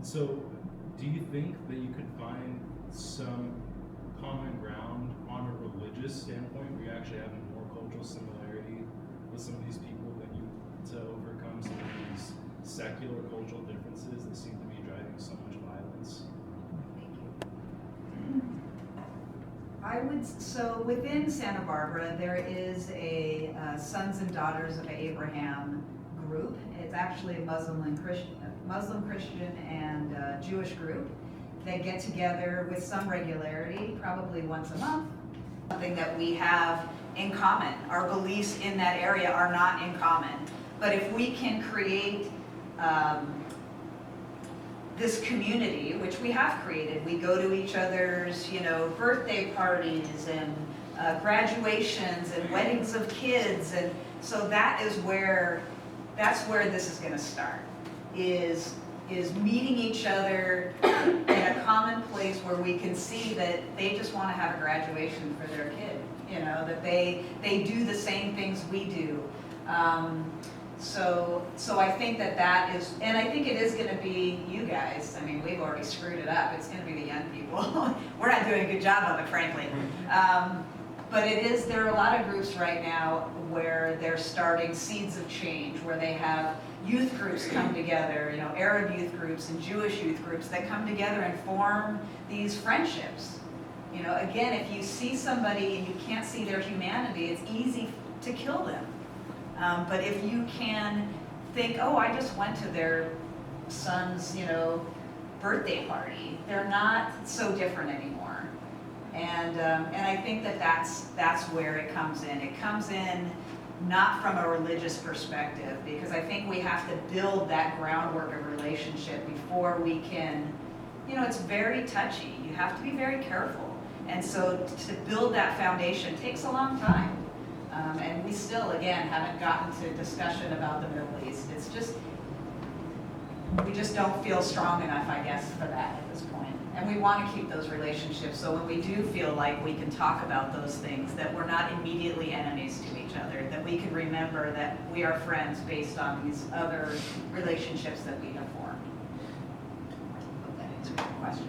So, do you think that you could find some common ground on a religious standpoint where you actually have more cultural similarity with some of these people than you to overcome some of these secular cultural differences that seem to be driving so much violence? So within Santa Barbara, there is a Sons and Daughters of Abraham group. It's actually a Muslim, Christian, and Jewish group. They get together with some regularity, probably once a month. Something that we have in common. Our beliefs in that area are not in common. But if we can create this community, which we have created, we go to each other's, birthday parties and graduations and weddings of kids, and so that's where this is going to start. Is meeting each other in a common place where we can see that they just want to have a graduation for their kid, that they do the same things we do. So I think that is, and I think it is going to be you guys. I mean, we've already screwed it up. It's going to be the young people. We're not doing a good job of it, frankly. But there are a lot of groups right now where they're starting seeds of change, where they have youth groups come together, Arab youth groups and Jewish youth groups that come together and form these friendships. Again, if you see somebody and you can't see their humanity, it's easy to kill them. But if you can think, oh, I just went to their son's, birthday party, they're not so different anymore. And I think that's where it comes in. It comes in not from a religious perspective, because I think we have to build that groundwork of relationship before we can, it's very touchy. You have to be very careful. And so to build that foundation takes a long time. And we still, again, haven't gotten to discussion about the Middle East. It's just, we just don't feel strong enough, I guess, for that at this point. And we want to keep those relationships, so when we do feel like we can talk about those things, that we're not immediately enemies to each other, that we can remember that we are friends based on these other relationships that we have formed. I hope that answers your question.